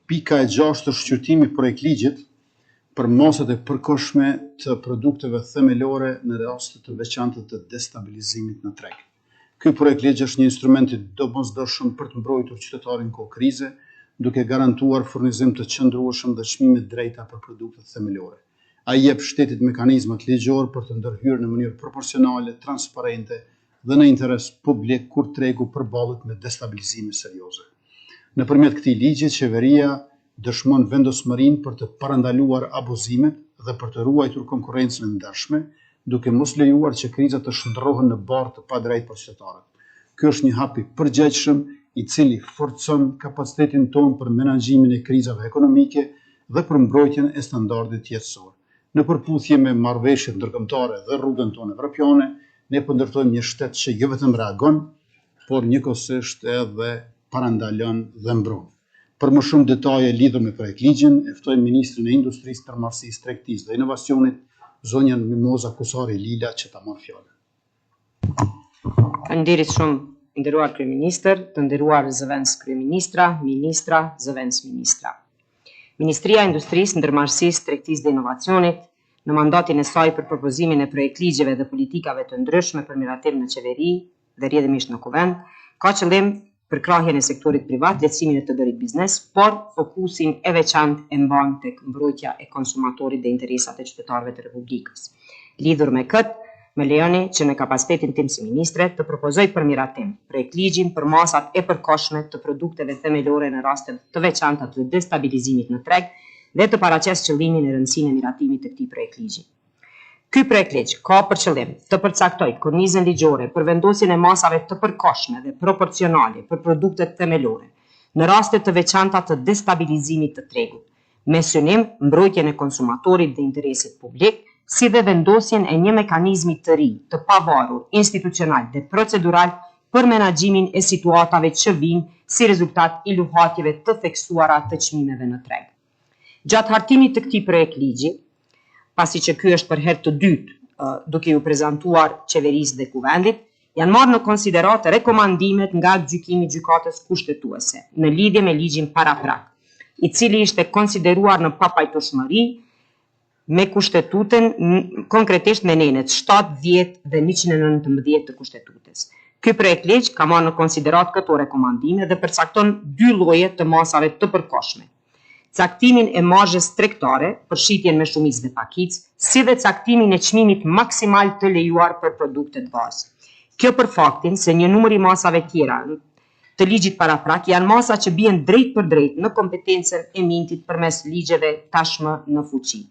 Pika e 6 është shqyrtimi projekt ligjit për masat e përkohshme të produkteve themelore në raste të veçanta të destabilizimit në treg. Ky projekt ligj është një instrument i domosdoshëm për të mbrojtur qytetarin kohë krize, duke garantuar furnizim të qëndrueshëm dhe çmime të drejta për produktet themelore. Ai jep shtetit mekanizmat ligjor për të ndërhyrë në mënyrë proporcionale, transparente dhe në interes publik kur tregu përballet me destabilizime serioze. Nëpërmjet këtij ligji, qeveria dëshmon vendosmërinë për të parandaluar abuzimet dhe për të ruajtur konkurrencën e ndershme, duke mos lejuar që krizat të shndërrohen në barë të padrejtë për qytetarët. Ky është një hap i përgjegjshëm i cili forcon kapacitetin tonë për menaxhimin e krizave ekonomike dhe për mbrojtjen e standardit jetësor. Në përputhje me marrëveshjet ndërkombëtare dhe rrugën tonë evropiane, ne po ndërtojmë një shtet që jo vetëm reagon, por njëkohësisht edhe parandalon dhe mbron. Për më shumë detaje lidhur me projekt ligjin, e ftoj ministrin e Industrisë, Tërmarrësisë, Tregtisë dhe Inovacionit, zonjën Mimoza Kusari Lila, që ta marrë fjalën. Faleminderit shumë, nderuar kryeministër, të nderuar zëvendës kryeministra, ministra, zëvendës ministra. Ministria e Industrisë, Ndërmarrësisë, Tregtisë dhe Inovacionit, në mandatin e saj për propozimin e projekt ligjeve dhe politikave të ndryshme për miratim në qeveri dhe rrjedhimisht në kuvend, ka qëllim për krahjen e sektorit privat, lehtësimin e të bërit biznes, por fokusin e veçantë e mban tek mbrojtja e konsumatorit dhe interesat e qytetarëve të Republikës. Lidhur me këtë, më lejoni që në kapacitetin tim si ministre të propozoj për miratim projekt ligjin për masat e përkohshme të produkteve themelore në raste të veçanta të destabilizimit në treg dhe të paraqes qëllimin e rëndësinë e miratimit të këtij projekt ligji. Ky projekt ligj ka për qëllim të përcaktoj kornizën ligjore për vendosjen e masave të përkohshme dhe proporcionale për produktet themelore në raste të veçanta të destabilizimit të tregut, me synim mbrojtjen e konsumatorit dhe interesit publik, si dhe vendosjen e një mekanizmi të ri, të pavarur, institucional dhe procedural për menaxhimin e situatave që vijnë si rezultat i luhatjeve të theksuara të çmimeve në treg. Gjatë hartimit të këtij projekt ligji, pasi që ky është për herë të dytë duke ju prezantuar qeverisë dhe kuvendit, janë marrë në konsiderat rekomandimet nga gjykimi i gjykatës kushtetuese në lidhje me ligjin paraprak, i cili ishte konsideruar në papajtueshmëri me kushtetutën, konkretisht me nenet 7, 10 dhe 119 të kushtetutës. Ky projekt ligj ka marrë në konsiderat këto rekomandime dhe përcakton 2 lloje të masave të përkohshme: caktimin e marzhës tregtare për shitjen me shumicë dhe pakicë, si dhe caktimin e çmimit maksimal të lejuar për produktet bazë. Kjo për faktin se një numër i masave tjera të ligjit paraprak janë masa që bien drejt për drejt në kompetencën e mintit përmes ligjeve tashmë në fuqi.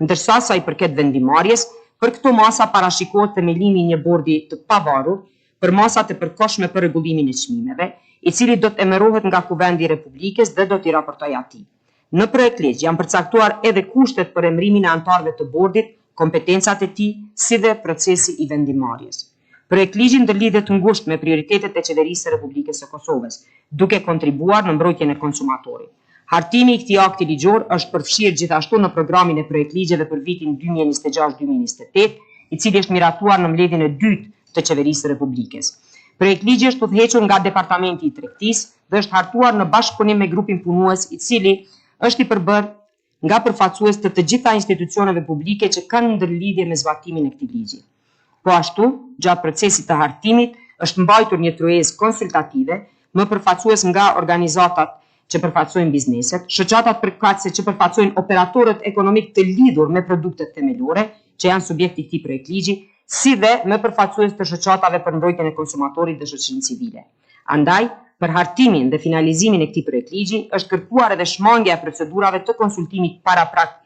Ndërsa sa i përket vendimarrjes, për këto masa parashikohet themelimi i një bordi të pavarur për masat e përkohshme për rregullimin e çmimeve, i cili do të emërohet nga Kuvendi i Republikës dhe do t'i raportojë atij. Në projekt ligj janë përcaktuar edhe kushtet për emërimin e anëtarëve të bordit, kompetencat e tij, si dhe procesi i vendimarrjes. Projekt ligji ndërlidhet ngushtë me prioritetet e qeverisë së Republikës së Kosovës, duke kontribuar në mbrojtjen e konsumatorit. Hartimi i këtij akti ligjor është përfshirë gjithashtu në programin e projekt ligjeve për vitin 2026-2028, i cili është miratuar në mbledhjen e dytë të qeverisë së Republikës. Projekt ligji është udhëhequr nga Departamenti i Tregtisë dhe është hartuar në bashkëpunim me grupin punues, i cili është i përbërë nga përfaqësues të gjitha institucioneve publike që kanë ndërlidhje me zbatimin e këtij ligji. Po ashtu, gjatë procesit të hartimit është mbajtur një truezë konsultative, më përfaqësues nga organizatat që përfaqësojnë bizneset, shoqatat përkatëse që përfaqësojnë operatorët ekonomik të lidhur me produktet themelore, që janë subjekti i këtij projekt ligji, si dhe me përfaqësues të shoqatave për mbrojtjen e konsumatorit dhe shoqërinë civile. Andaj, për hartimin dhe finalizimin e këtij projekt ligji është kërkuar edhe shmangja e procedurave të konsultimit paraprak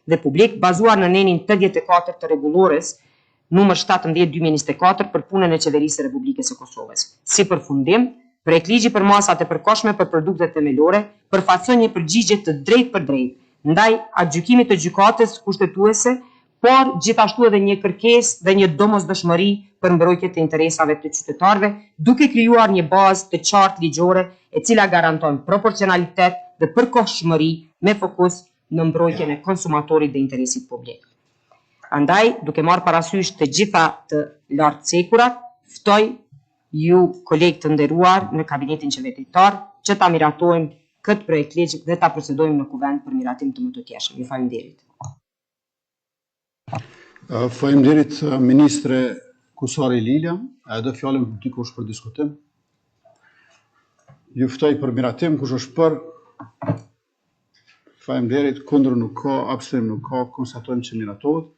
dhe publik bazuar në nenin 84 të rregullores numër 17/2024 për punën e qeverisë së Republikës së Kosovës. Si përfundim, projekt ligji për masat e përkohshme për produktet themelore përfaqëson një përgjigje të drejtë për drejtë ndaj aktgjykimit të gjykatës kushtetuese, por gjithashtu edhe një kërkesë dhe një domosdoshmëri për mbrojtje të interesave të qytetarëve, duke krijuar një bazë të qartë ligjore e cila garanton proporcionalitet dhe përkohshmëri me fokus në mbrojtjen e konsumatorit dhe interesit publik. Andaj, duke marrë parasysh të gjitha të lartcekurat, ftoj ju kolegë të nderuar në kabinetin qeveritar që ta miratojmë këtë projekt ligj dhe ta procedojmë në kuvent për miratim të më të tjeshëm. Ju faleminderit. Faleminderit Ministre Kusari Lilja, edhe fjalën dikush për diskutim. Ju ftoj për miratim, kush është për? Faleminderit, kundër nuk ka, abstenim nuk ka, konstatojmë që miratohet.